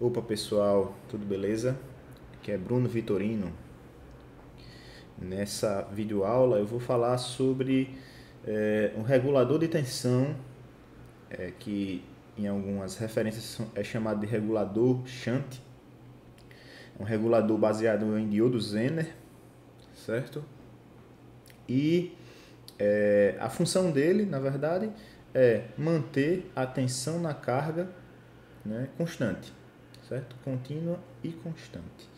Opa pessoal, tudo beleza? Aqui é Bruno Vitorino. Nessa videoaula eu vou falar sobre um regulador de tensão que em algumas referências é chamado de regulador shunt. É um regulador baseado em diodo Zener, certo? E a função dele, na verdade, é manter a tensão na carga, né, constante, certo? Contínua e constante.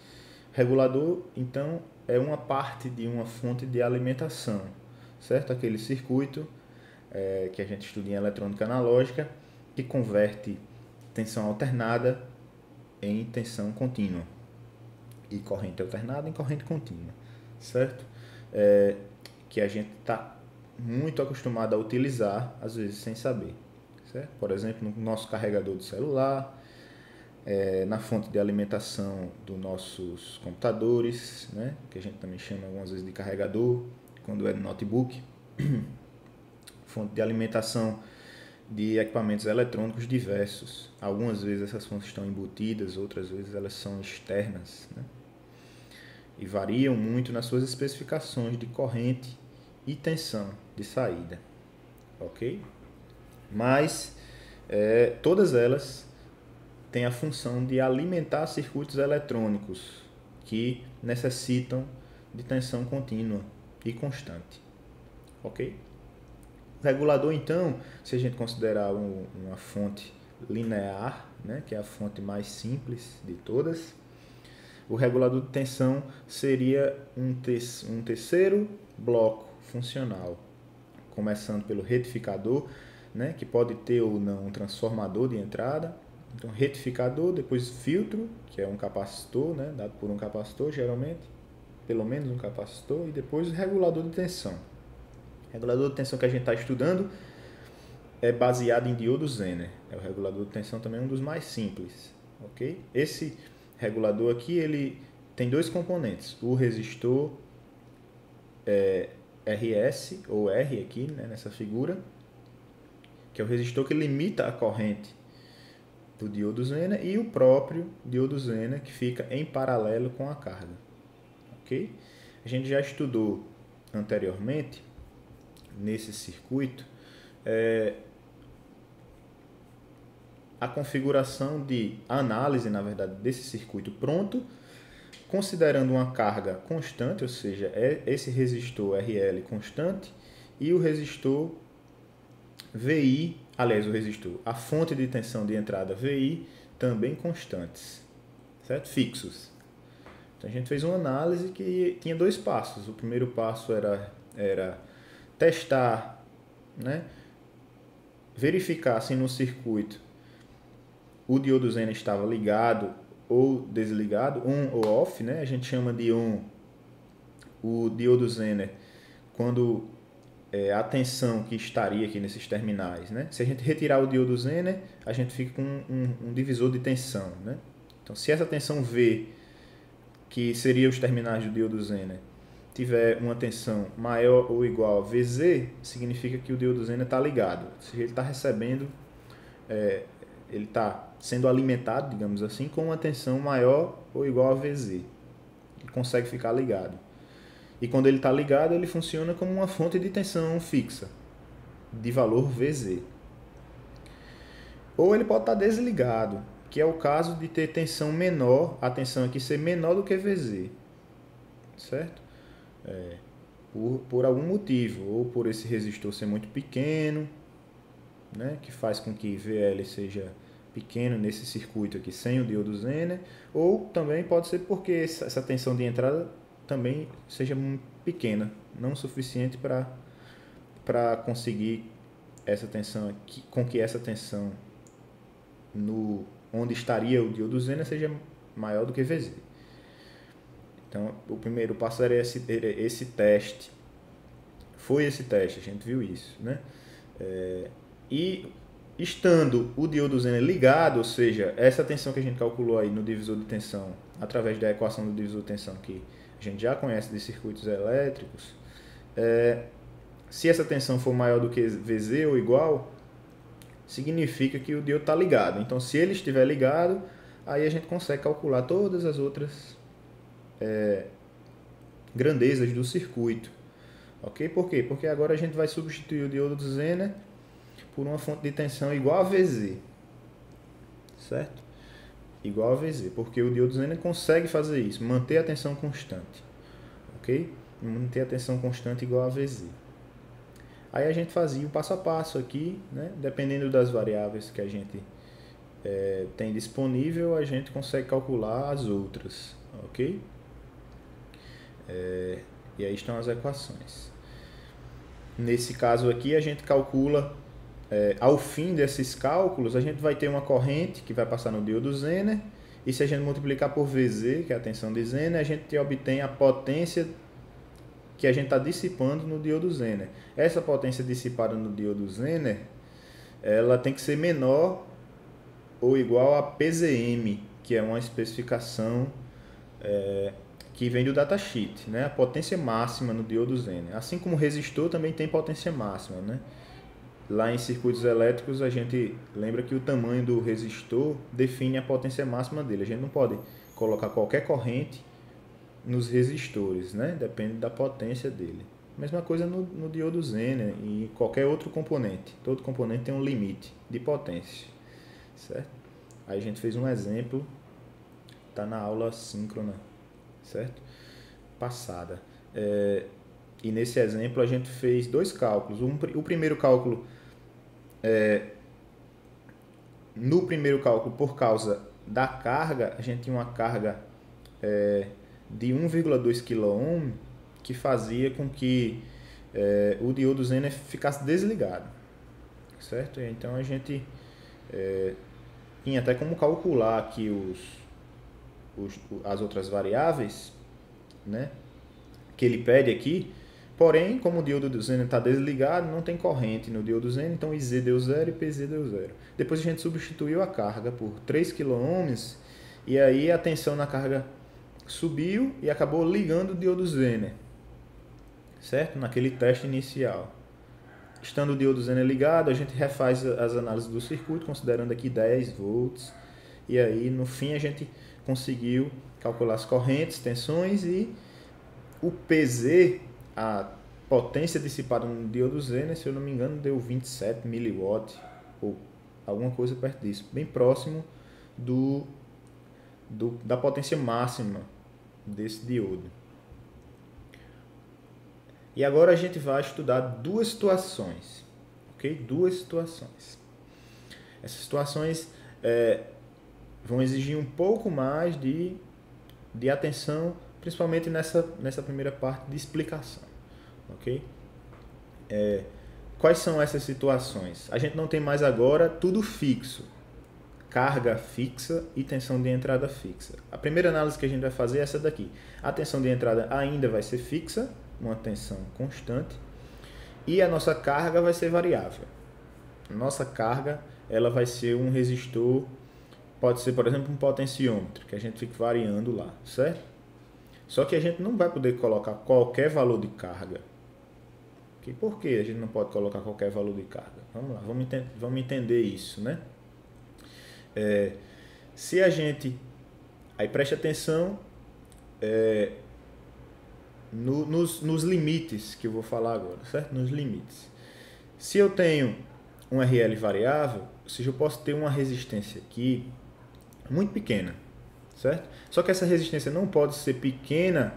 Regulador, então, é uma parte de uma fonte de alimentação, certo? Aquele circuito que a gente estuda em eletrônica analógica que converte tensão alternada em tensão contínua e corrente alternada em corrente contínua, certo? Que a gente está muito acostumado a utilizar, às vezes sem saber, certo? Por exemplo, no nosso carregador de celular, na fonte de alimentação dos nossos computadores, né? Que a gente também chama algumas vezes de carregador, quando é notebook, fonte de alimentação de equipamentos eletrônicos diversos. Algumas vezes essas fontes estão embutidas, outras vezes elas são externas, né? E variam muito nas suas especificações de corrente e tensão de saída, ok? Mas todas elas têm a função de alimentar circuitos eletrônicos que necessitam de tensão contínua e constante, ok? O regulador, então, se a gente considerar uma fonte linear, né, que é a fonte mais simples de todas, o regulador de tensão seria um terceiro bloco funcional, começando pelo retificador, né, que pode ter ou não um transformador de entrada. Então, retificador, depois filtro, que é um capacitor, né, dado por um capacitor geralmente, pelo menos um capacitor, e depois o regulador de tensão. O regulador de tensão que a gente está estudando é baseado em diodo Zener. O regulador de tensão também é um dos mais simples, ok? Esse regulador aqui, ele tem dois componentes, o resistor RS, ou R aqui, né, nessa figura, que é o resistor que limita a corrente do diodo Zener, e o próprio diodo Zener que fica em paralelo com a carga, ok? A gente já estudou anteriormente nesse circuito a configuração de análise, na verdade, desse circuito pronto, considerando uma carga constante, ou seja, esse resistor RL constante e o resistor VI, aliás, a fonte de tensão de entrada VI também constantes, certo? Fixos. Então a gente fez uma análise que tinha dois passos. O primeiro passo era testar, né? Verificar se no circuito o diodo Zener estava ligado ou desligado, on ou off, né? A gente chama de on o diodo Zener quando a tensão que estaria aqui nesses terminais, né? Se a gente retirar o diodo Zener, a gente fica com um divisor de tensão, né? Então, se essa tensão V, que seria os terminais do diodo Zener, tiver uma tensão maior ou igual a VZ, significa que o diodo Zener está ligado. Se ele está recebendo, ele está sendo alimentado, digamos assim, com uma tensão maior ou igual a VZ. Ele consegue ficar ligado. E quando ele está ligado, ele funciona como uma fonte de tensão fixa, de valor VZ. Ou ele pode estar desligado, que é o caso de ter tensão menor, a tensão aqui ser menor do que VZ, certo? Por algum motivo, ou por esse resistor ser muito pequeno, né, que faz com que VL seja pequeno nesse circuito aqui sem o diodo Zener, ou também pode ser porque essa tensão de entrada também seja pequena, não suficiente para conseguir essa tensão aqui, com que essa tensão onde estaria o diodo Zener seja maior do que VZ. Então, o primeiro passo era esse teste. Foi esse teste, a gente viu isso, né? E estando o diodo Zener ligado, ou seja, essa tensão que a gente calculou aí no divisor de tensão, através da equação do divisor de tensão que a gente já conhece de circuitos elétricos, se essa tensão for maior do que VZ ou igual, significa que o diodo está ligado. Então, se ele estiver ligado, aí a gente consegue calcular todas as outras grandezas do circuito. Ok? Por quê? Porque agora a gente vai substituir o diodo Zener por uma fonte de tensão igual a VZ. Certo? Igual a VZ. Porque o diodo Zener consegue fazer isso, manter a tensão constante. Ok? Manter a tensão constante igual a VZ. Aí a gente fazia o passo a passo aqui, né? Dependendo das variáveis que a gente tem disponível, a gente consegue calcular as outras. Ok? E aí estão as equações. Nesse caso aqui, a gente calcula, ao fim desses cálculos, a gente vai ter uma corrente que vai passar no diodo Zener, e se a gente multiplicar por Vz, que é a tensão de Zener, a gente obtém a potência que a gente está dissipando no diodo Zener. Essa potência dissipada no diodo Zener, ela tem que ser menor ou igual a PZM, que é uma especificação que vem do datasheet, né? A potência máxima no diodo Zener. Assim como o resistor também tem potência máxima, né? Lá em circuitos elétricos a gente lembra que o tamanho do resistor define a potência máxima dele. A gente não pode colocar qualquer corrente nos resistores, né? Depende da potência dele. Mesma coisa no diodo Zener e qualquer outro componente. Todo componente tem um limite de potência, certo? Aí a gente fez um exemplo, está na aula síncrona, certo? Passada. E nesse exemplo a gente fez dois cálculos. O primeiro cálculo, no primeiro cálculo, por causa da carga, a gente tinha uma carga de 1,2 kΩ que fazia com que o diodo Zener ficasse desligado, certo? Então a gente tinha até como calcular aqui as outras variáveis, né, que ele pede aqui. Porém, como o diodo Zener está desligado, não tem corrente no diodo Zener, então IZ deu 0 e PZ deu 0. Depois a gente substituiu a carga por 3 kΩ e aí a tensão na carga subiu e acabou ligando o diodo Zener, certo? Naquele teste inicial. Estando o diodo Zener ligado, a gente refaz as análises do circuito, considerando aqui 10 volts. E aí, no fim, a gente conseguiu calcular as correntes, tensões e o PZ, a potência dissipada no diodo Zener, se eu não me engano, deu 27 miliwatt ou alguma coisa perto disso, bem próximo da potência máxima desse diodo. E agora a gente vai estudar duas situações, ok? Duas situações. Essas situações vão exigir um pouco mais de atenção, principalmente nessa primeira parte de explicação, ok? Quais são essas situações? A gente não tem mais agora tudo fixo, carga fixa e tensão de entrada fixa. A primeira análise que a gente vai fazer é essa daqui. A tensão de entrada ainda vai ser fixa, uma tensão constante, e a nossa carga vai ser variável. A nossa carga, ela vai ser um resistor, pode ser, por exemplo, um potenciômetro, que a gente fica variando lá, certo? Só que a gente não vai poder colocar qualquer valor de carga. Okay? Por que a gente não pode colocar qualquer valor de carga? Vamos lá, vamos entender isso, né? Se a gente... Aí preste atenção nos limites que eu vou falar agora, certo? Nos limites. Se eu tenho um RL variável, ou seja, eu posso ter uma resistência aqui muito pequena, certo? Só que essa resistência não pode ser pequena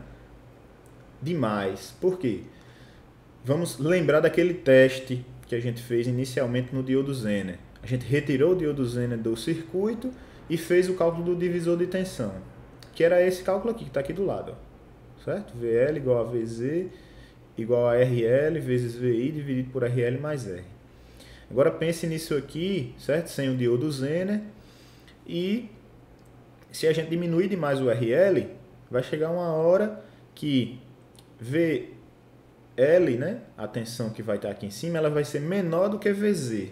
demais. Por quê? Vamos lembrar daquele teste que a gente fez inicialmente no diodo Zener. A gente retirou o diodo Zener do circuito e fez o cálculo do divisor de tensão, que era esse cálculo aqui, que está aqui do lado, ó. Certo? VL igual a VZ igual a RL vezes VI dividido por RL mais R. Agora pense nisso aqui, certo? Sem o diodo Zener. E se a gente diminuir demais o RL, vai chegar uma hora que VL, né, a tensão que vai estar aqui em cima, ela vai ser menor do que VZ.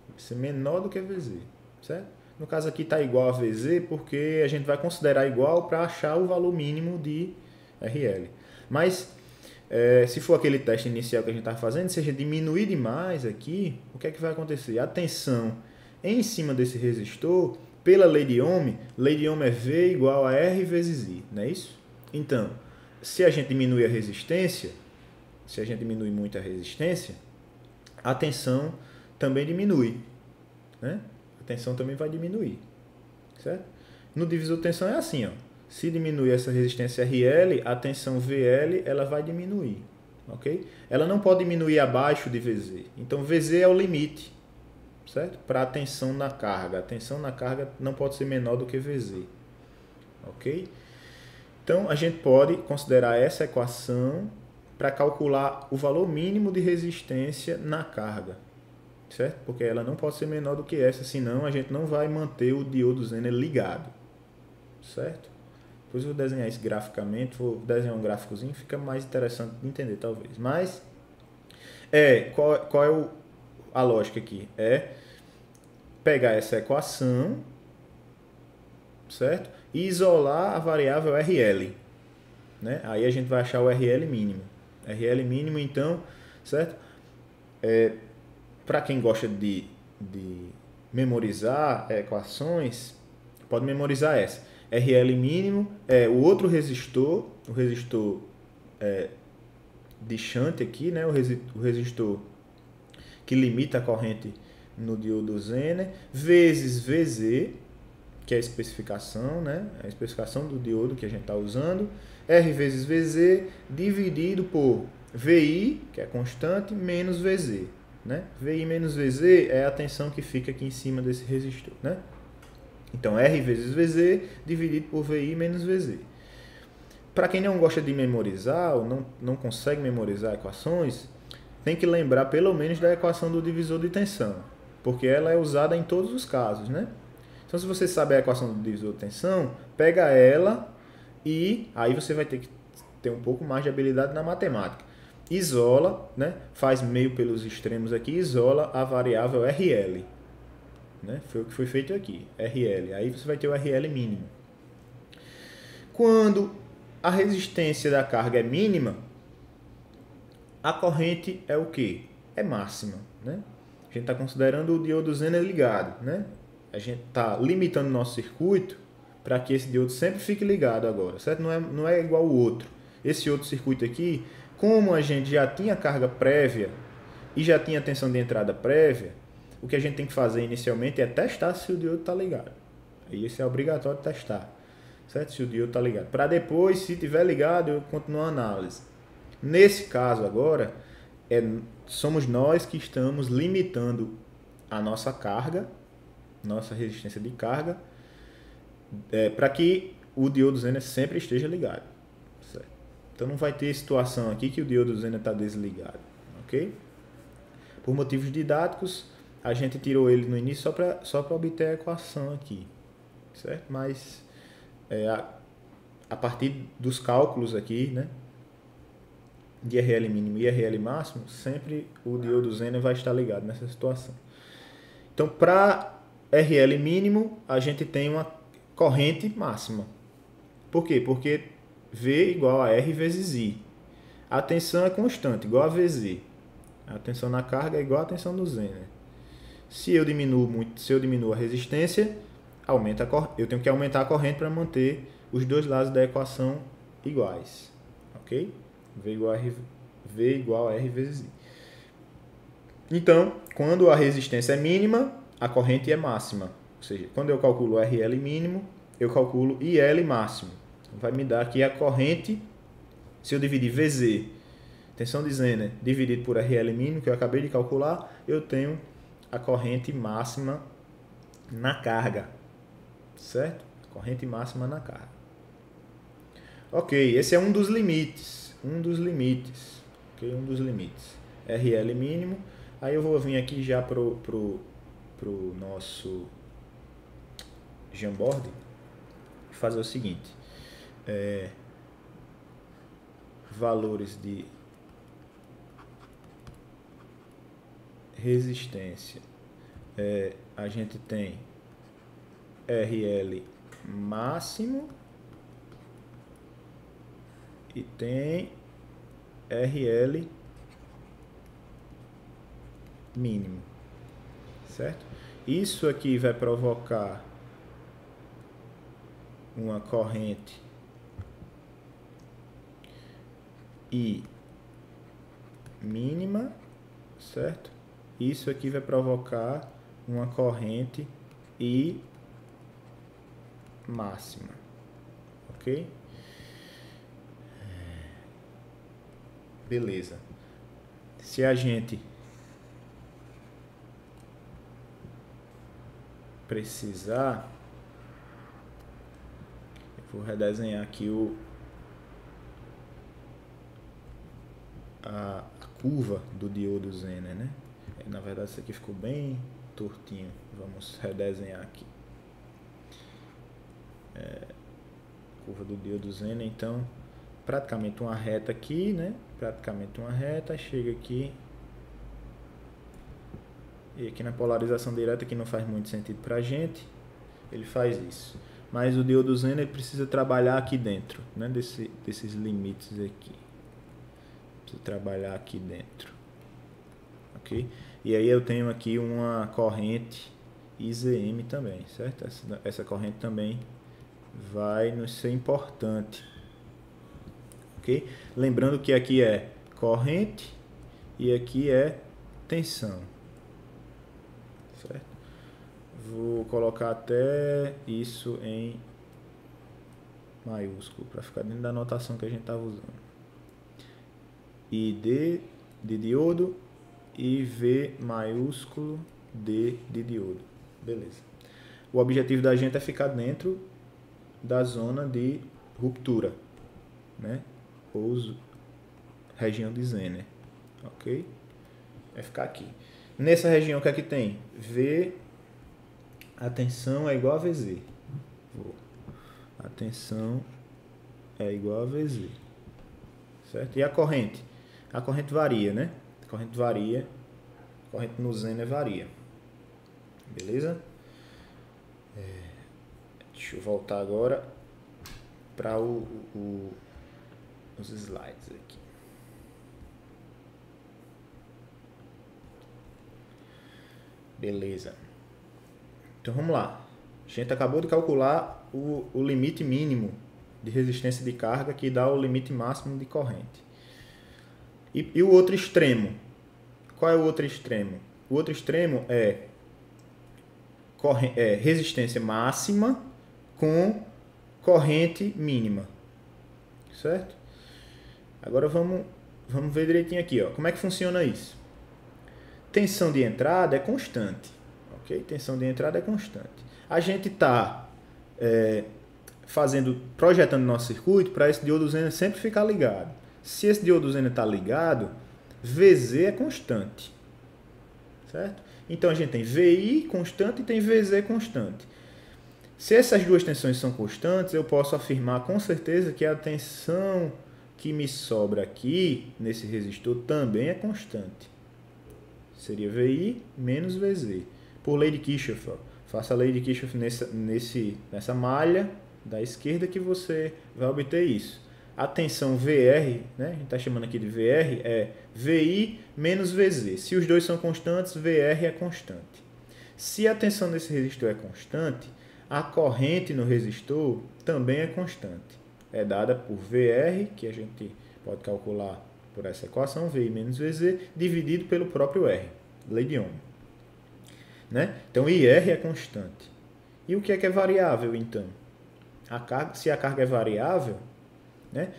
Vai ser menor do que VZ, certo? No caso aqui está igual a VZ porque a gente vai considerar igual para achar o valor mínimo de RL. Mas se for aquele teste inicial que a gente está fazendo, se a gente diminuir demais aqui, o que é que vai acontecer? A tensão em cima desse resistor Pela lei de Ohm é V igual a R vezes I, não é isso? Então, se a gente diminui a resistência, se a gente diminui muito a resistência, a tensão também diminui, né? A tensão também vai diminuir, certo? No divisor de tensão é assim, ó. Se diminuir essa resistência RL, a tensão VL ela vai diminuir, ok? Ela não pode diminuir abaixo de VZ. Então VZ é o limite, certo? Para a tensão na carga. A tensão na carga não pode ser menor do que VZ, ok? Então a gente pode considerar essa equação para calcular o valor mínimo de resistência na carga, certo? Porque ela não pode ser menor do que essa, senão a gente não vai manter o diodo Zener ligado, certo? Depois eu vou desenhar isso graficamente, vou desenhar um gráficozinho, fica mais interessante de entender talvez. Mas, qual é a lógica aqui? É pegar essa equação, certo? E isolar a variável RL, né? Aí a gente vai achar o RL mínimo. RL mínimo, então, certo? Para quem gosta de memorizar equações, pode memorizar essa. RL mínimo é o outro resistor, o resistor de shunt aqui, né? O resistor que limita a corrente no diodo Zener, vezes VZ, que é a especificação, né? A especificação do diodo que a gente está usando, R vezes VZ dividido por VI, que é constante, menos VZ. Né? VI menos VZ é a tensão que fica aqui em cima desse resistor. Né? Então, R vezes VZ dividido por VI menos VZ. Para quem não gosta de memorizar ou não consegue memorizar equações, tem que lembrar pelo menos da equação do divisor de tensão, porque ela é usada em todos os casos. Né? Então, se você sabe a equação do divisor de tensão, pega ela e aí você vai ter que ter um pouco mais de habilidade na matemática. Isola, né? Faz meio pelos extremos aqui, isola a variável RL. Né? Foi o que foi feito aqui, RL. Aí você vai ter o RL mínimo. Quando a resistência da carga é mínima, a corrente é o quê? É máxima. Né? A gente está considerando o diodo Zener ligado. Né? A gente está limitando o nosso circuito para que esse diodo sempre fique ligado agora. Certo? Não é igual o outro. Esse outro circuito aqui, como a gente já tinha carga prévia e já tinha tensão de entrada prévia, o que a gente tem que fazer inicialmente é testar se o diodo está ligado. E isso é obrigatório testar, certo? Se o diodo está ligado. Para depois, se estiver ligado, eu continuo a análise. Nesse caso agora, somos nós que estamos limitando a nossa carga, nossa resistência de carga, para que o diodo Zener sempre esteja ligado. Certo? Então não vai ter situação aqui que o diodo Zener está desligado, ok? Por motivos didáticos, a gente tirou ele no início só para obter a equação aqui, certo? Mas a partir dos cálculos aqui, né, de RL mínimo e RL máximo, sempre o diodo Zener vai estar ligado nessa situação. Então, para RL mínimo, a gente tem uma corrente máxima. Por quê? Porque V igual a R vezes I. A tensão é constante, igual a VZ. A tensão na carga é igual a tensão do Zener. Se eu diminuo a resistência, eu tenho que aumentar a corrente para manter os dois lados da equação iguais. Ok? V igual a R vezes I. Então, quando a resistência é mínima, a corrente é máxima. Ou seja, quando eu calculo RL mínimo, eu calculo IL máximo. Vai me dar aqui a corrente, se eu dividir VZ, tensão de Zener, dividido por RL mínimo, que eu acabei de calcular, eu tenho a corrente máxima na carga. Certo? Corrente máxima na carga. Ok, esse é um dos limites. Ok, um dos limites. RL mínimo. Aí eu vou vir aqui já pro nosso Jamboard e fazer o seguinte. Valores de resistência. A gente tem RL máximo e tem RL mínimo, certo? Isso aqui vai provocar uma corrente I mínima, certo? Isso aqui vai provocar uma corrente I máxima, ok? Beleza. Se a gente precisar, eu vou redesenhar aqui a curva do diodo Zener, né? Na verdade isso aqui ficou bem tortinho. Vamos redesenhar aqui. Curva do diodo Zener, então praticamente uma reta aqui, né? Praticamente uma reta, chega aqui. E aqui na polarização direta, que não faz muito sentido pra gente, ele faz isso. Mas o diodo Zener precisa trabalhar aqui dentro, né? Desses limites aqui. Precisa trabalhar aqui dentro. Ok? E aí eu tenho aqui uma corrente IZM também, certo? Essa corrente também vai nos ser importante. Ok? Lembrando que aqui é corrente e aqui é tensão. Certo? Vou colocar até isso em maiúsculo para ficar dentro da notação que a gente estava usando. ID de diodo e V maiúsculo D de diodo. Beleza. O objetivo da gente é ficar dentro da zona de ruptura, né? Ou região de Zener. Ok? Vai ficar aqui. Nessa região, o que é que tem? V, a tensão é igual a VZ. A tensão é igual a VZ. Certo? E a corrente? A corrente varia, né? A corrente varia. A corrente no Zener varia. Beleza? Deixa eu voltar agora para os slides aqui. Beleza. Então vamos lá. A gente acabou de calcular o limite mínimo de resistência de carga que dá o limite máximo de corrente. E o outro extremo? Qual é o outro extremo? O outro extremo é resistência máxima com corrente mínima. Certo? Agora vamos ver direitinho aqui. Ó. Como é que funciona isso? Tensão de entrada é constante. Ok? Tensão de entrada é constante. A gente está projetando nosso circuito para esse diodo Zener sempre ficar ligado. Se esse diodo Zener está ligado, VZ é constante. Certo? Então a gente tem VI constante e tem VZ constante. Se essas duas tensões são constantes, eu posso afirmar com certeza que a tensão que me sobra aqui, nesse resistor, também é constante. Seria VI menos VZ. Por lei de Kirchhoff. Ó. Faça a lei de Kirchhoff nessa malha da esquerda que você vai obter isso. A tensão VR, né, a gente está chamando aqui de VR, é VI menos VZ. Se os dois são constantes, VR é constante. Se a tensão desse resistor é constante, a corrente no resistor também é constante. É dada por VR, que a gente pode calcular por essa equação, VI menos VZ, dividido pelo próprio R, lei de Ohm. Né? Então, IR é constante. E o que é variável, então? Se a carga é variável, né,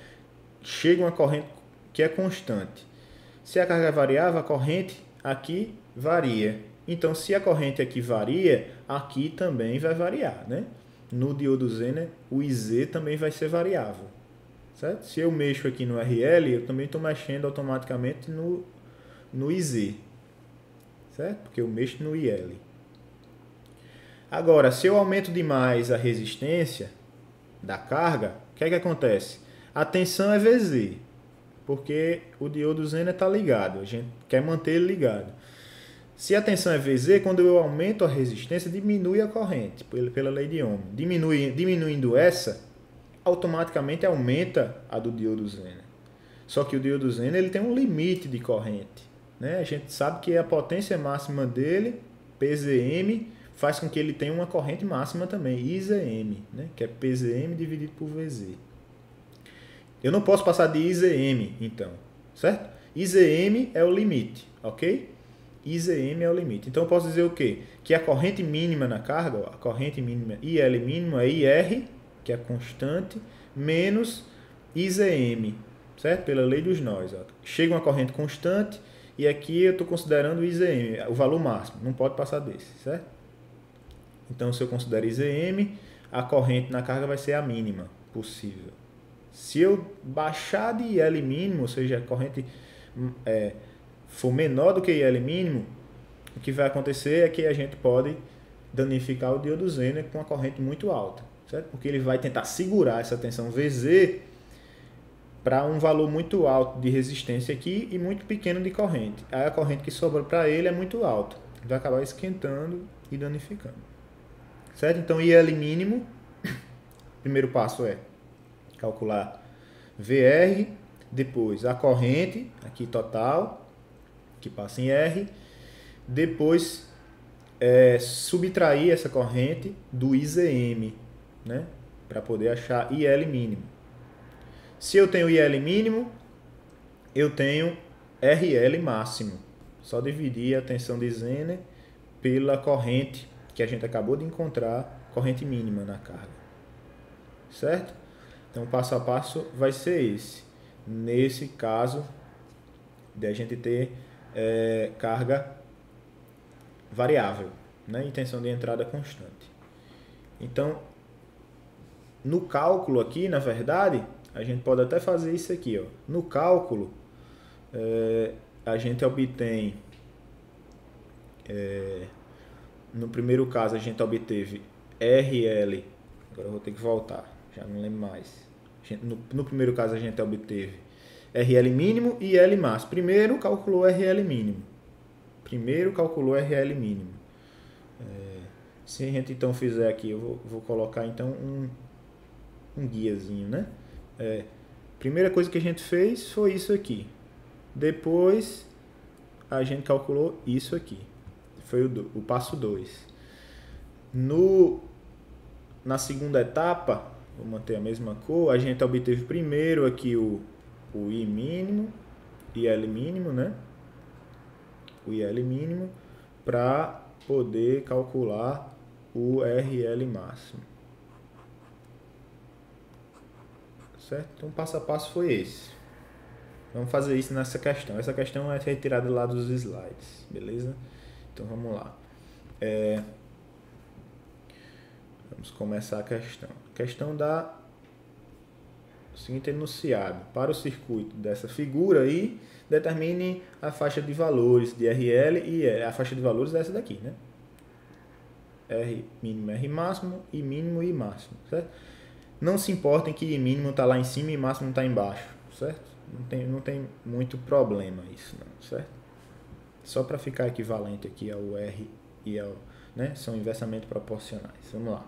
chega uma corrente que é constante. Se a carga é variável, a corrente aqui varia. Então, se a corrente aqui varia, aqui também vai variar. Né? No diodo Zener, o IZ também vai ser variável. Certo? Se eu mexo aqui no RL, eu também estou mexendo automaticamente no IZ. Certo? Porque eu mexo no IL. Agora, se eu aumento demais a resistência da carga, o que é que acontece? A tensão é VZ, porque o diodo Zener está ligado. A gente quer manter ele ligado. Se a tensão é VZ, quando eu aumento a resistência, diminui a corrente, pela lei de Ohm. Diminuindo essa, automaticamente aumenta a do diodo Zener. Só que o diodo Zener ele tem um limite de corrente. Né? A gente sabe que a potência máxima dele, PZM, faz com que ele tenha uma corrente máxima também, IZM, né? Que é PZM dividido por VZ. Eu não posso passar de IZM, então, certo? IZM é o limite, ok? IZM é o limite. Então eu posso dizer o quê? Que a corrente mínima na carga, ó, a corrente mínima IL mínimo é IR, que é a constante, menos IZM, certo? Pela lei dos nós. Ó. Chega uma corrente constante e aqui eu estou considerando o IZM, o valor máximo. Não pode passar desse, certo? Então se eu considero IZM, a corrente na carga vai ser a mínima possível. Se eu baixar de IL mínimo, ou seja, a corrente for menor do que IL mínimo, o que vai acontecer é que a gente pode danificar o diodo Zener com uma corrente muito alta, certo? Porque ele vai tentar segurar essa tensão VZ para um valor muito alto de resistência aqui e muito pequeno de corrente. Aí a corrente que sobra para ele é muito alta, vai acabar esquentando e danificando, certo? Então IL mínimo, primeiro passo é calcular VR, depois a corrente aqui total, que passa em R, depois subtrair essa corrente do IZM, né, para poder achar IL mínimo. Se eu tenho IL mínimo, eu tenho RL máximo. Só dividir a tensão de Zener pela corrente que a gente acabou de encontrar, corrente mínima na carga. Certo? Então, o passo a passo vai ser esse. Nesse caso, de a gente ter carga variável, né? E tensão de entrada constante. Então, no cálculo aqui, na verdade, a gente pode até fazer isso aqui. Ó. No cálculo, a gente obtém... no primeiro caso, a gente obteve RL... Agora eu vou ter que voltar, já não lembro mais. No primeiro caso, a gente obteve RL mínimo e L máximo. Primeiro calculou RL mínimo. Se a gente então fizer aqui, eu vou colocar então um guiazinho, né? Primeira coisa que a gente fez foi isso aqui. Depois a gente calculou isso aqui. Foi o passo 2. Na segunda etapa, vou manter a mesma cor, a gente obteve primeiro aqui o I mínimo, IL mínimo, né? O IL mínimo, para poder calcular o RL máximo. Certo? Então o passo a passo foi esse. Vamos fazer isso nessa questão. Essa questão é retirada lá dos slides, beleza? Então vamos lá. Vamos começar a questão. A questão dá o seguinte enunciado. Para o circuito dessa figura aí, determine a faixa de valores de RL e a faixa de valores dessa daqui, né? R mínimo, R máximo, I mínimo e I máximo, certo? Não se importem que I mínimo está lá em cima e I máximo está embaixo, certo? Não tem muito problema isso, não, certo? Só para ficar equivalente aqui ao R e ao... né? São inversamente proporcionais. Vamos lá.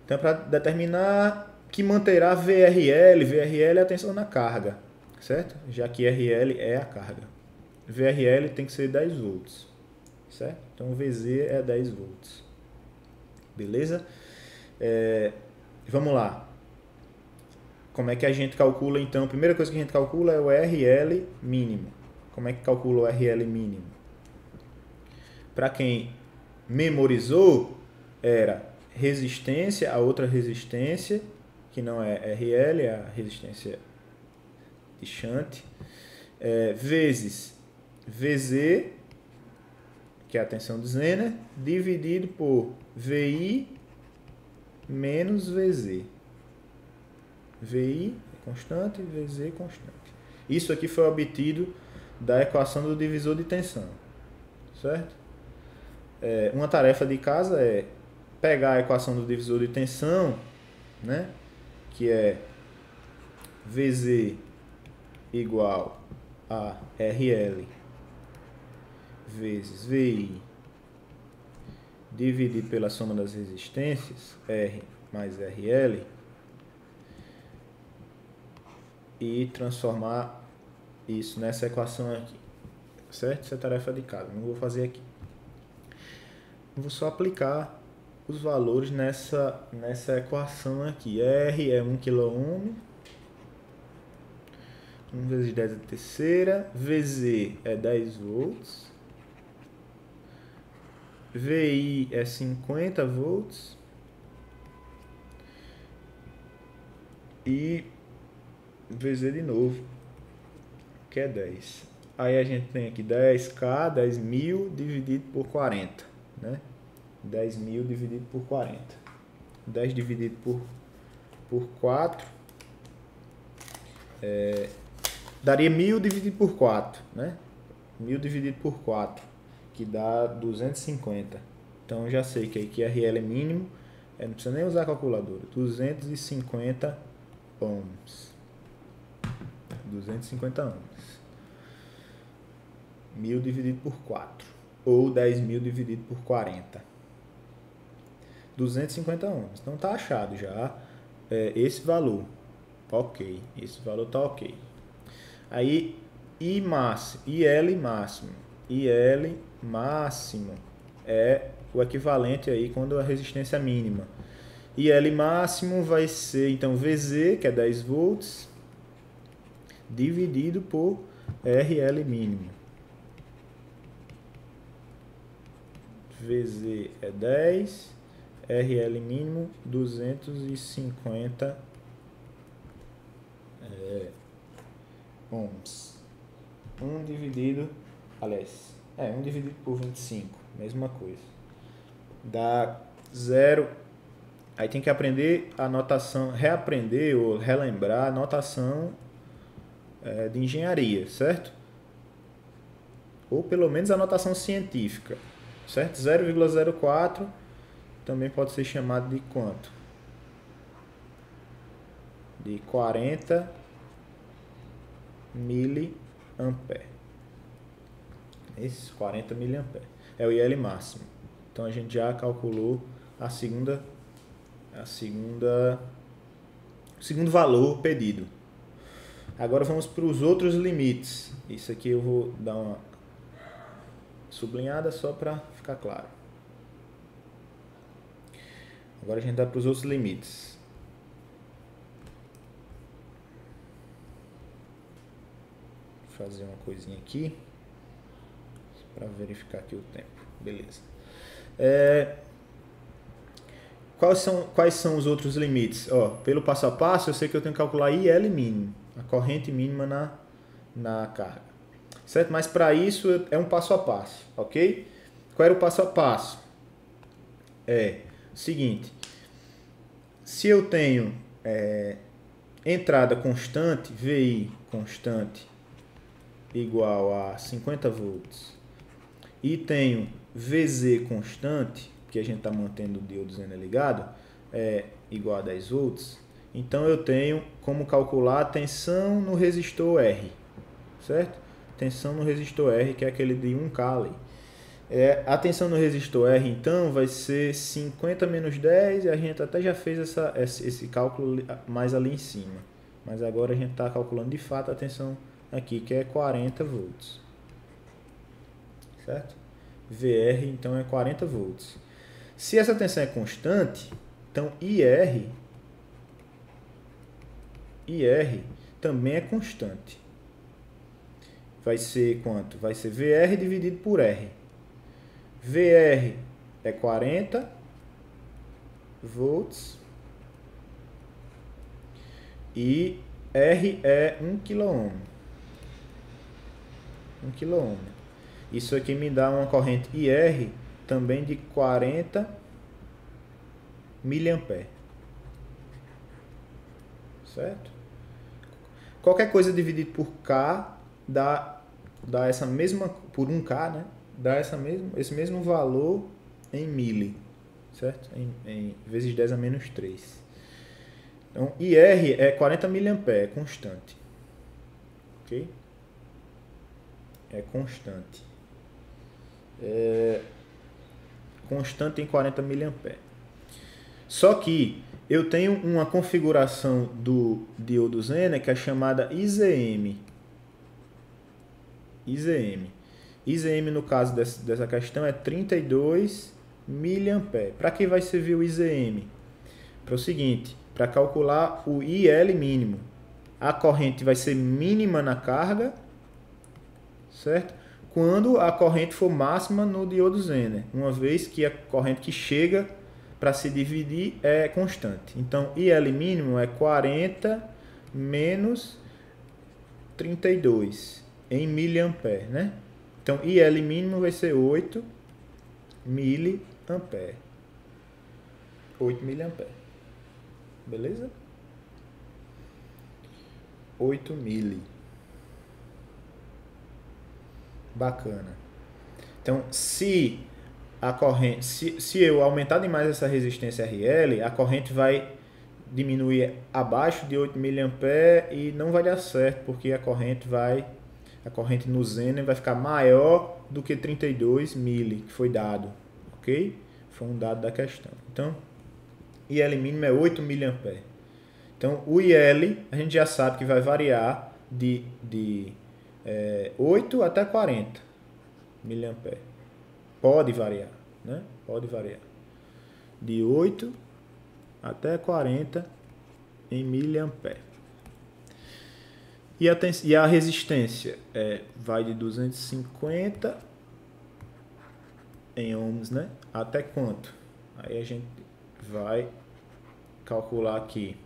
Então, para determinar que manterá VRL é a tensão na carga, certo? Já que RL é a carga. VRL tem que ser 10 volts, certo? Então, VZ é 10 volts. Beleza? Vamos lá. Como é que a gente calcula, então? A primeira coisa que a gente calcula é o RL mínimo. Como é que calcula o RL mínimo? Para quem memorizou, era resistência, a outra resistência, que não é RL, é a resistência de shunt, vezes VZ, que é a tensão de Zener, dividido por VI menos VZ. VI é constante, VZ constante. Isso aqui foi obtido da equação do divisor de tensão, certo? Uma tarefa de casa é pegar a equação do divisor de tensão, né? Que é VZ igual a RL vezes VI dividido pela soma das resistências, R mais RL, e transformar isso nessa equação aqui, certo? Essa é a tarefa de casa, não vou fazer aqui. vou só aplicar os valores nessa equação aqui. R é 1 kΩ, 1 vezes 10 a terceira, VZ é 10 volts, VI é 50 volts e VZ de novo, que é 10. Aí a gente tem aqui 10K, 10.000 dividido por 40, né? 10.000 dividido por 40. 10 dividido por 4 daria 1.000 dividido por 4, né? 1.000 dividido por 4, que dá 250. Então eu já sei que aqui RL é mínimo, não precisa nem usar a calculadora. 250 ohms. 250 ohms. 1.000 dividido por 4. Ou 10.000 dividido por 40. 250 ohms. Então tá achado já esse valor. Ok. Esse valor tá ok. Aí IL máximo. IL máximo é o equivalente aí quando a resistência é mínima. IL máximo vai ser então VZ, que é 10 volts, dividido por RL mínimo. VZ é 10, RL mínimo 250 ohms. 1 dividido por 25, mesma coisa. Dá 0. Aí tem que aprender a notação, reaprender ou relembrar a notação de engenharia, certo? Ou pelo menos a notação científica, certo? 0,04 também pode ser chamado de quanto? De 40 miliampere. Esses 40 miliampere é o IL máximo. Então a gente já calculou o segundo valor pedido. Agora vamos para os outros limites. Isso aqui eu vou dar uma sublinhada só para ficar claro. Agora a gente vai para os outros limites. Vou fazer uma coisinha aqui para verificar aqui o tempo. Beleza. Quais são os outros limites? Pelo passo a passo, eu sei que eu tenho que calcular IL mínimo, a corrente mínima na carga. Certo? Mas para isso é um passo a passo, ok? Qual era o passo a passo? O seguinte, se eu tenho entrada constante, VI constante, igual a 50 volts, e tenho VZ constante, que a gente está mantendo o diodo ligado, igual a 10 volts, então eu tenho como calcular a tensão no resistor R, certo? Tensão no resistor R, que é aquele de 1K ali. A tensão no resistor R, então, vai ser 50 menos 10, e a gente até já fez esse cálculo mais ali em cima. Mas agora a gente está calculando de fato a tensão aqui, que é 40 volts. Certo? VR, então, é 40 volts. Se essa tensão é constante, então IR também é constante. Vai ser quanto? Vai ser VR dividido por R. VR é 40 volts e R é 1 kΩ. 1 kΩ. Isso aqui me dá uma corrente IR também de 40 miliampere. Certo? Qualquer coisa dividido por K dá essa mesma, por 1K, né? Dá esse mesmo valor em mili, certo? Em vezes 10 a menos 3. Então, IR é 40 miliampere, é constante. Ok? É constante. Constante em 40 miliampere. Só que eu tenho uma configuração do diodo Zener que é chamada IZM. IZM no caso dessa questão é 32 miliampere. Para que vai servir o IZM? Para o seguinte, para calcular o IL mínimo. A corrente vai ser mínima na carga, certo? Quando a corrente for máxima no diodo Zener, uma vez que a corrente que chega para se dividir é constante. Então, IL mínimo é 40 menos 32 em miliampere, né? Então, IL mínimo vai ser 8 miliampere. 8 miliampere. Beleza? 8 mili. Bacana. Então, se a corrente, se eu aumentar demais essa resistência RL, a corrente vai diminuir abaixo de 8 mA e não vai dar certo, porque a corrente no Zener vai ficar maior do que 32 mili, que foi dado, ok? Foi um dado da questão. Então, IL mínimo é 8 mA. Então, o IL, a gente já sabe que vai variar de 8 até 40 mA. Pode variar, né? Pode variar. De 8 até 40 em miliampere. E a resistência vai de 250 em ohms, né? Até quanto? Aí a gente vai calcular aqui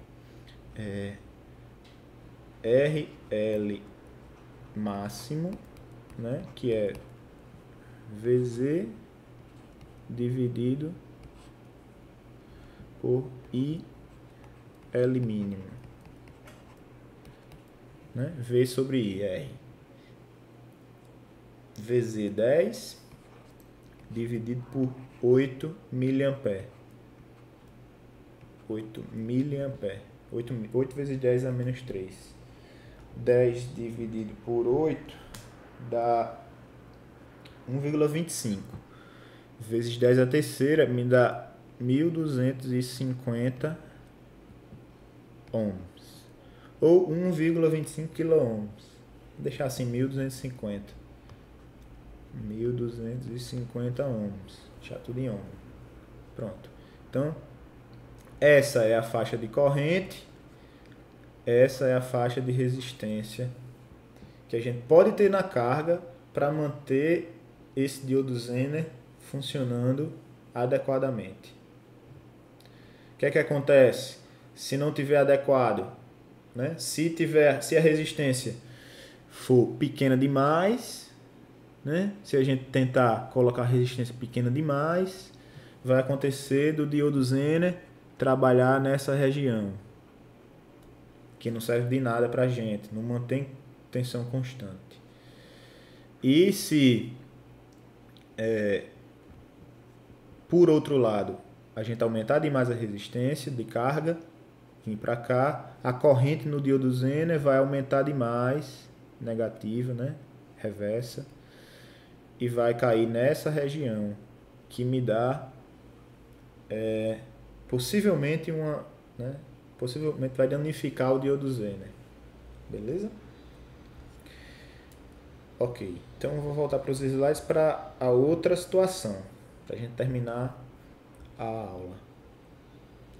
RL máximo, né? Que é VZ dividido por IL mínimo, né? V sobre I, R. VZ 10 dividido por 8 mA. 8 mA. 8 vezes 10 a menos 3. 10 dividido por 8 dá 1,25. Vezes 10 a terceira me dá 1.250 ohms. Ou 1,25 kΩ. Vou deixar assim, 1.250. 1.250 ohms. Deixar tudo em ohm. Pronto. Então, essa é a faixa de corrente. Essa é a faixa de resistência que a gente pode ter na carga para manter esse diodo Zener funcionando adequadamente. O que é que acontece se não tiver adequado, né? Se a resistência for pequena demais, né? Se a gente tentar colocar a resistência pequena demais, vai acontecer do diodo Zener trabalhar nessa região, que não serve de nada para a gente, não mantém tensão constante. E se por outro lado a gente aumentar demais a resistência de carga, vir para cá, a corrente no diodo Zener vai aumentar demais, negativa, né? Reversa, e vai cair nessa região, que me dá possivelmente possivelmente vai danificar o diodo Zener. Beleza? Ok, então eu vou voltar para os slides para a outra situação, para a gente terminar a aula.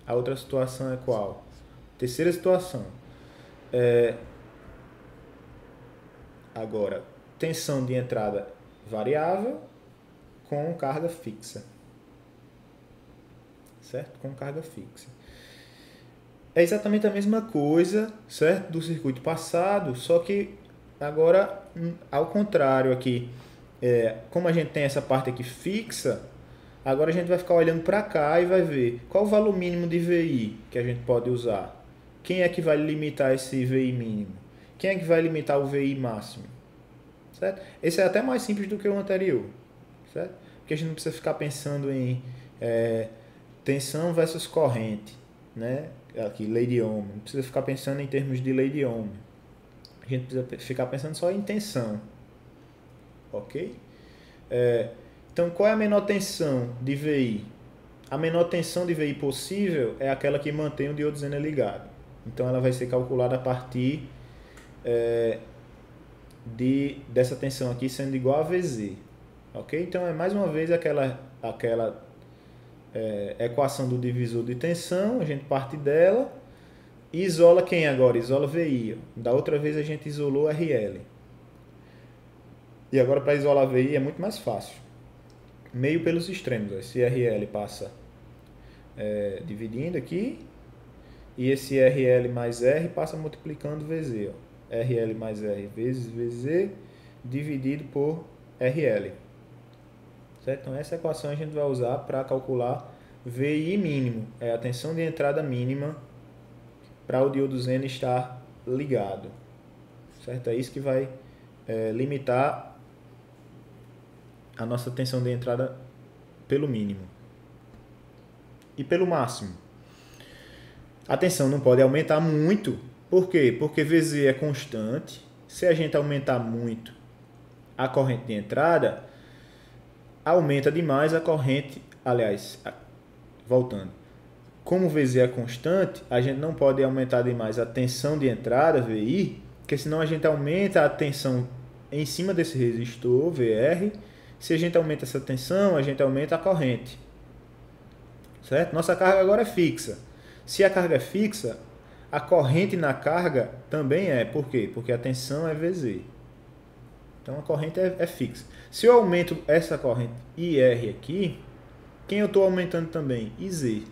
A outra situação é qual? Terceira situação. Agora, tensão de entrada variável com carga fixa. Certo? Com carga fixa. É exatamente a mesma coisa, certo? Do circuito passado, só que agora ao contrário aqui. Como a gente tem essa parte aqui fixa, agora a gente vai ficar olhando para cá e vai ver qual o valor mínimo de VI que a gente pode usar. Quem é que vai limitar esse VI mínimo? Quem é que vai limitar o VI máximo? Certo? Esse é até mais simples do que o anterior, certo? Porque a gente não precisa ficar pensando em tensão versus corrente, né? Aqui, lei de Ohm. Não precisa ficar pensando em termos de lei de Ohm. A gente precisa ficar pensando só em tensão. Ok? Então, qual é a menor tensão de VI? A menor tensão de VI possível é aquela que mantém o diodo Zener ligado. Então, ela vai ser calculada a partir dessa tensão aqui sendo igual a VZ. Ok? Então, é mais uma vez aquela equação do divisor de tensão, a gente parte dela e isola quem agora? Isola VI. Da outra vez a gente isolou RL. E agora para isolar VI é muito mais fácil. Meio pelos extremos. Esse RL passa dividindo aqui e esse RL mais R passa multiplicando VZ. Ó. RL mais R vezes VZ dividido por RL. Certo? Então essa equação a gente vai usar para calcular VI mínimo. É a tensão de entrada mínima para o diodo N estar ligado. Certo? É isso que vai limitar a nossa tensão de entrada pelo mínimo. E pelo máximo. A tensão não pode aumentar muito. Por quê? Porque VZ é constante. Se a gente aumentar muito a corrente de entrada, aumenta demais a corrente, aliás, voltando. Como VZ é constante, a gente não pode aumentar demais a tensão de entrada, VI, porque senão a gente aumenta a tensão em cima desse resistor, VR. Se a gente aumenta essa tensão, a gente aumenta a corrente. Certo? Nossa carga agora é fixa. Se a carga é fixa, a corrente na carga também é. Por quê? Porque a tensão é VZ. Então a corrente é fixa. Se eu aumento essa corrente IR aqui, quem eu estou aumentando também? IZ.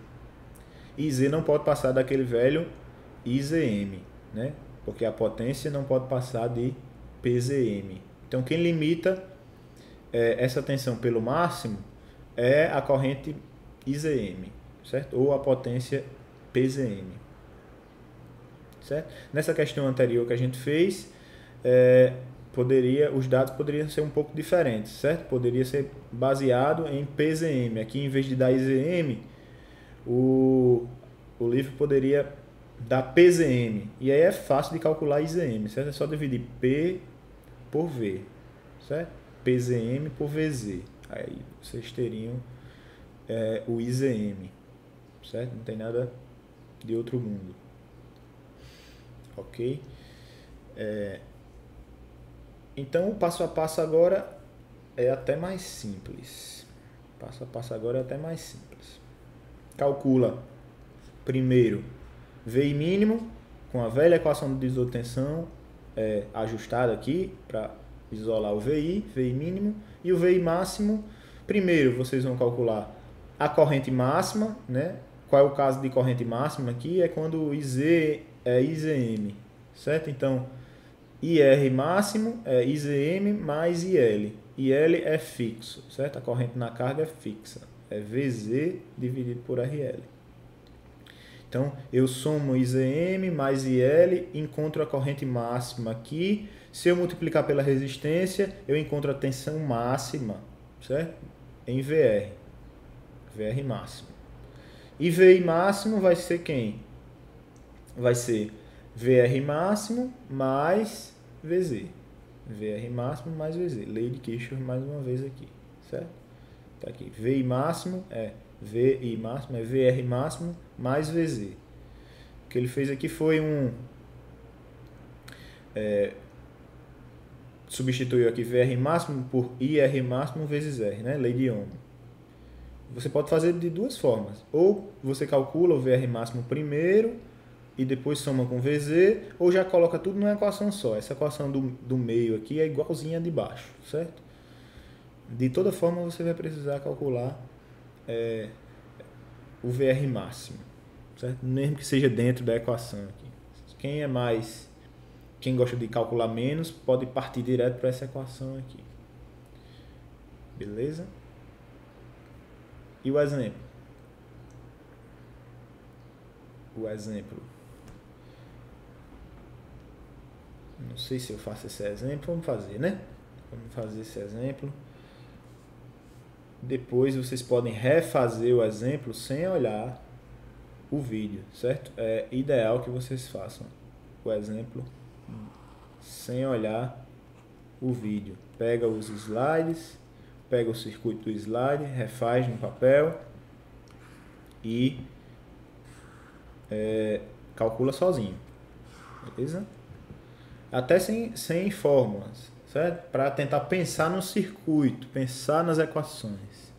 IZ não pode passar daquele velho IZM, né? Porque a potência não pode passar de PZM. Então quem limita essa tensão pelo máximo é a corrente IZM, certo? Ou a potência PZM. Certo? Nessa questão anterior que a gente fez, os dados poderiam ser um pouco diferentes, certo? Poderia ser baseado em PZM. Aqui, em vez de dar IZM, o livro poderia dar PZM. E aí é fácil de calcular IZM, certo? É só dividir P por V, certo? PZM por VZ. Aí vocês teriam o IZM, certo? Não tem nada de outro mundo. Ok? Então, o passo a passo agora é até mais simples. Passo a passo agora é até mais simples. Calcula primeiro VI mínimo com a velha equação de isotensão ajustada aqui para isolar o VI mínimo, e o VI máximo. Primeiro vocês vão calcular a corrente máxima, né? Qual é o caso de corrente máxima aqui? É quando o IZ é IZM, certo? Então, IR máximo é IZM mais IL. IL é fixo, certo? A corrente na carga é fixa. É VZ dividido por RL. Então, eu somo IZM mais IL, encontro a corrente máxima aqui. Se eu multiplicar pela resistência, eu encontro a tensão máxima, certo? Em VR. VR máximo. E VI máximo vai ser quem? Vai ser VR máximo mais VZ. VR máximo mais VZ. Lei de Kirchhoff mais uma vez aqui, certo? Tá aqui. VI máximo é VR máximo mais VZ. O que ele fez aqui foi substituiu aqui VR máximo por IR máximo vezes R, né? Lei de Ohm. Você pode fazer de duas formas. Ou você calcula o VR máximo primeiro e depois soma com VZ, ou já coloca tudo numa equação só. Essa equação do meio aqui é igualzinha a de baixo, certo? De toda forma, você vai precisar calcular o VR máximo, certo? Mesmo que seja dentro da equação aqui. Quem gosta de calcular menos, pode partir direto para essa equação aqui. Beleza? E o exemplo? Não sei se eu faço esse exemplo. Vamos fazer, né? Vamos fazer esse exemplo. Depois vocês podem refazer o exemplo sem olhar o vídeo, certo? É ideal que vocês façam o exemplo sem olhar o vídeo. Pega os slides, pega o circuito do slide, refaz no papel e calcula sozinho, beleza? Até sem fórmulas, certo? Para tentar pensar no circuito, pensar nas equações.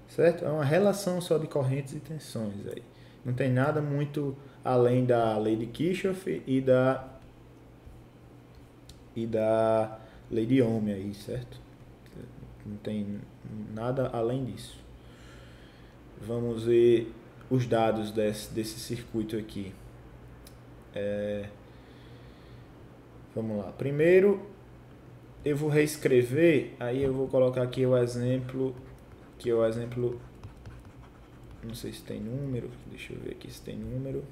certo? É uma relação só de correntes e tensões aí. Não tem nada muito além da lei de Kirchhoff e da lei de Ohm aí, certo? Não tem nada além disso. Vamos ver os dados desse circuito aqui. Vamos lá. Primeiro, eu vou reescrever, aí eu vou colocar aqui o exemplo, não sei se tem número, deixa eu ver aqui se tem número.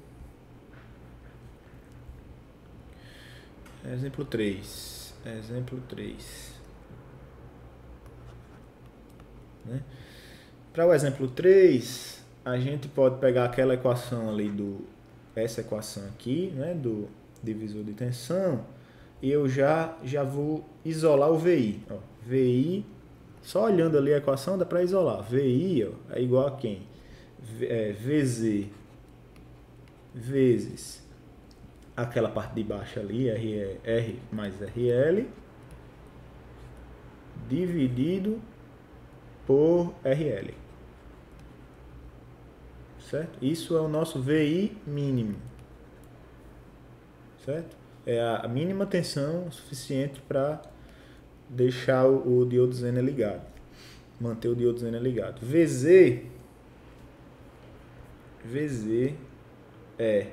Exemplo 3. Né? Para o exemplo 3, a gente pode pegar aquela equação ali essa equação aqui, né, do divisor de tensão, e eu já vou isolar o VI. Ó, VI, só olhando ali a equação dá para isolar. VI, ó, é igual a quem? VZ vezes aquela parte de baixo ali, R mais RL, dividido por RL. Certo? Isso é o nosso VI mínimo. Certo? É a mínima tensão suficiente para deixar o diodo Zener ligado. Manter o diodo Zener ligado. VZ é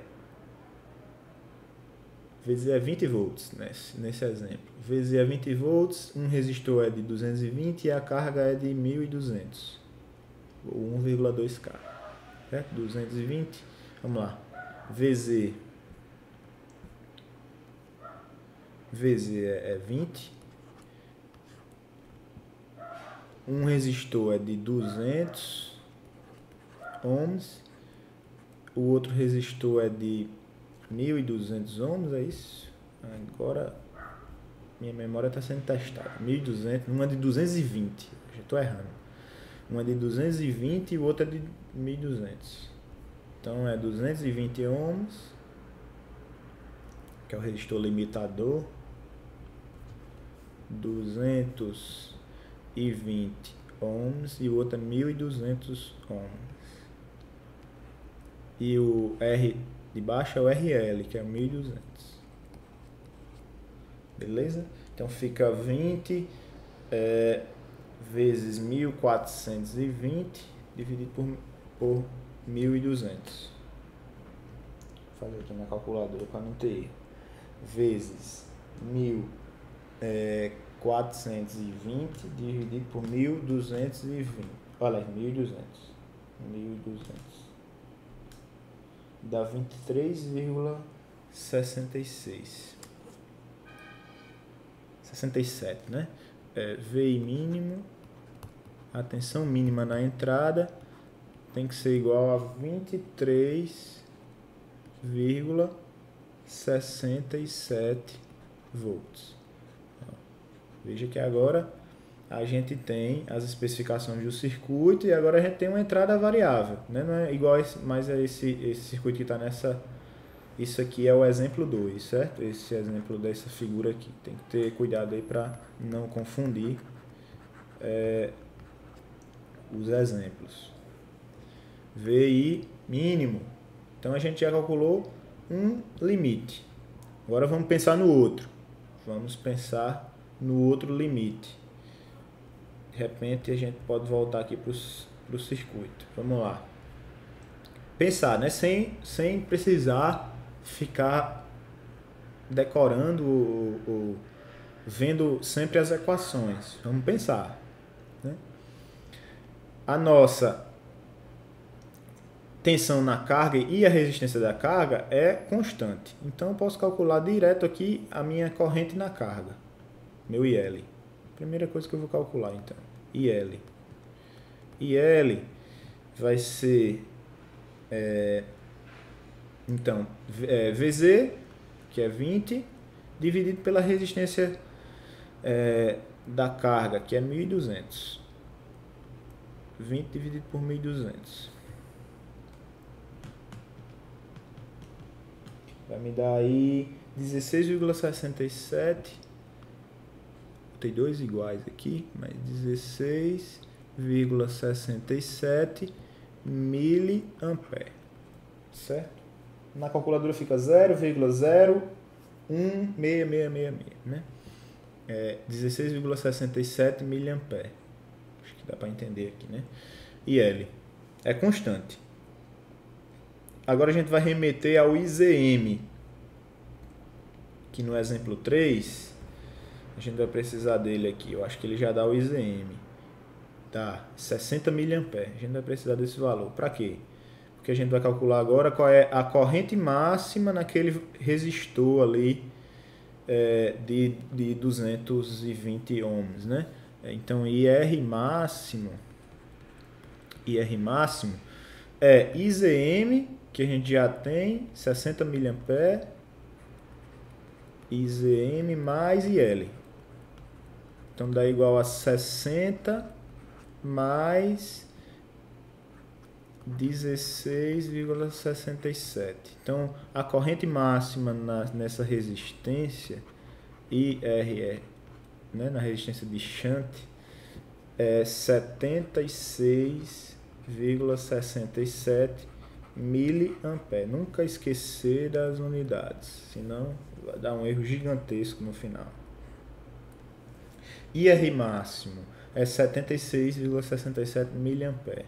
20 volts nesse exemplo. VZ é 20 volts, um resistor é de 220 e a carga é de 1200. Ou 1,2K. Certo? 220. Vamos lá. VZ é 20. Um resistor é de 200 ohms. O outro resistor é de 1200 ohms, é isso? Agora minha memória está sendo testada. 1200, uma de 220. Já estou errando. Uma de 220 e o outro é de 1200. Então é 220 ohms, que é o resistor limitador. 220 ohms e o outro é 1200 ohms. E o R de baixo é o RL, que é 1200. Beleza? Então fica 20 vezes 1420 dividido por 1200. Vou fazer aqui na calculadora para não ter erro. Vezes 1420 dividido por 1220. Olha aí, 1200. Dá 23,66. 67, né? VI mínimo, a tensão mínima na entrada tem que ser igual a 23,67 volts. Veja que agora a gente tem as especificações do circuito e agora a gente tem uma entrada variável, né? Não é igual mas é esse circuito que está nessa. Isso aqui é o exemplo 2, certo? Esse exemplo dessa figura aqui. Tem que ter cuidado aí para não confundir os exemplos. VI mínimo. Então a gente já calculou um limite. Agora vamos pensar no outro. Vamos pensar no outro limite. De repente a gente pode voltar aqui para o circuito. Vamos lá. Pensar, né? Sem precisar ficar decorando ou vendo sempre as equações. Vamos pensar, né? A nossa tensão na carga e a resistência da carga é constante. Então eu posso calcular direto aqui a minha corrente na carga, meu IL. Primeira coisa que eu vou calcular então, IL. IL vai ser então VZ, que é 20, dividido pela resistência da carga, que é 1200. 20 dividido por 1200. Vai me dar aí 16,67. Tem dois iguais aqui, mas 16 16,67 miliampere, certo? Na calculadora fica 0,016666, né? 16,67 miliampere. Acho que dá para entender aqui, né? E L é constante. Agora a gente vai remeter ao IZM, que no exemplo 3, a gente vai precisar dele aqui. Eu acho que ele já dá o IZM. Tá, 60 miliampere. A gente vai precisar desse valor. Para quê? Porque a gente vai calcular agora qual é a corrente máxima naquele resistor ali de 220 ohms, né? Então, IR máximo é IZM, que a gente já tem, 60 miliampere, IZM mais IL. Então, dá igual a 60 mais 16,67. Então, a corrente máxima nessa resistência, IR, né, na resistência de shunt, é 76,67 miliampere. Nunca esquecer das unidades, senão vai dar um erro gigantesco no final. IR máximo é 76,67 miliampere.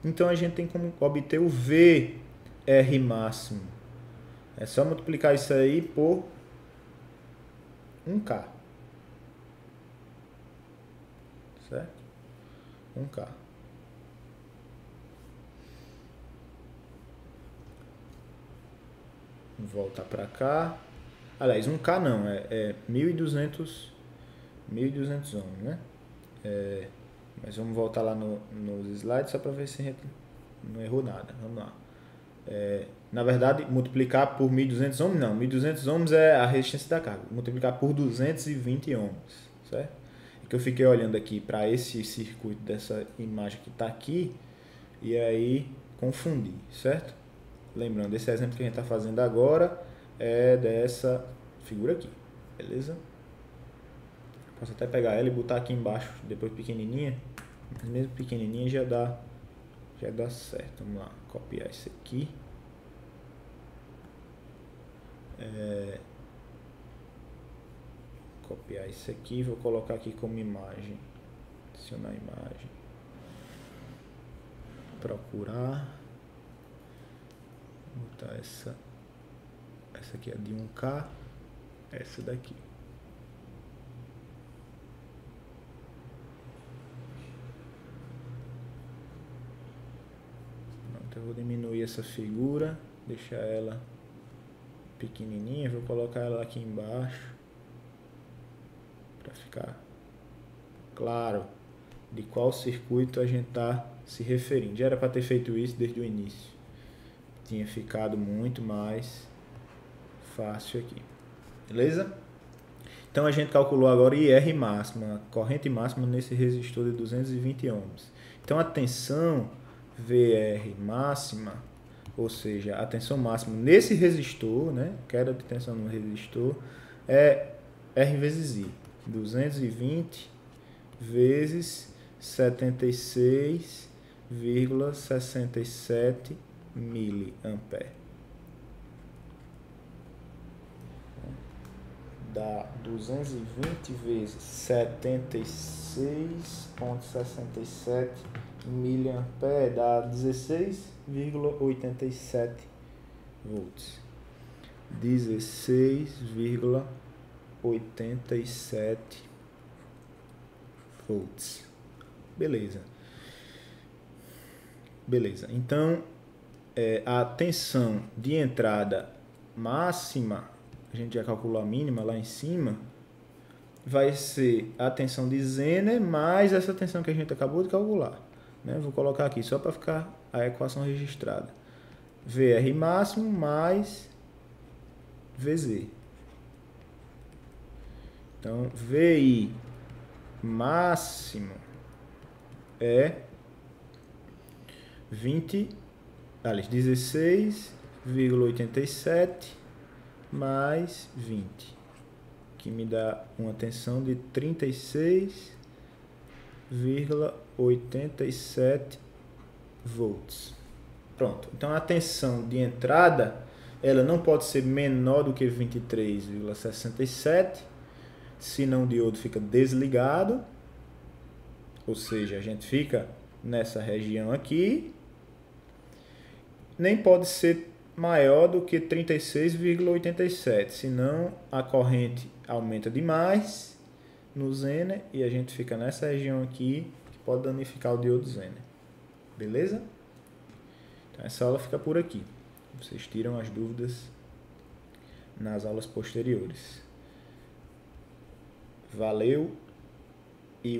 Então a gente tem como obter o VR máximo. É só multiplicar isso aí por 1K. Certo? 1K. Voltar para cá. Aliás, 1K não, é 1.200 ohms, né? Mas vamos voltar lá nos slides só para ver se a gente não errou nada. Vamos lá. Na verdade, multiplicar por 1.200 ohms, não. 1.200 ohms é a resistência da carga. Multiplicar por 220 ohms, certo? É que eu fiquei olhando aqui para esse circuito dessa imagem que está aqui e aí confundi, certo? Lembrando, esse exemplo que a gente está fazendo agora é dessa figura aqui, beleza? Posso até pegar ela e botar aqui embaixo, depois pequenininha, mas mesmo pequenininha já dá certo. Vamos lá, copiar isso aqui. Copiar isso aqui, vou colocar aqui como imagem. Adicionar imagem. Procurar. Botar essa aqui é de 1K, essa daqui. Pronto, eu vou diminuir essa figura, deixar ela pequenininha, vou colocar ela aqui embaixo para ficar claro de qual circuito a gente está se referindo. Já era para ter feito isso desde o início. Tinha ficado muito mais fácil aqui. Beleza? Então a gente calculou agora IR máxima, a corrente máxima nesse resistor de 220 ohms. Então a tensão VR máxima, ou seja, a tensão máxima nesse resistor, né, queda de tensão no resistor, é R vezes I. 220 vezes 76,67 miliampere. Dá 220 vezes 76,67 miliampere, dá 16,87 volts. 16,87 volts. Beleza. Então, a tensão de entrada máxima, a gente já calculou a mínima lá em cima, vai ser a tensão de Zener mais essa tensão que a gente acabou de calcular, né? Vou colocar aqui só para ficar a equação registrada. VR máximo mais VZ. Então, VI máximo é 16,87 mais 20, que me dá uma tensão de 36,87 87 volts. Pronto. Então a tensão de entrada, ela não pode ser menor do que 23,67, senão o diodo fica desligado, ou seja, a gente fica nessa região aqui. Nem pode ser maior do que 36,87, senão a corrente aumenta demais no Zener e a gente fica nessa região aqui que pode danificar o diodo Zener. Beleza? Então essa aula fica por aqui. Vocês tiram as dúvidas nas aulas posteriores. Valeu e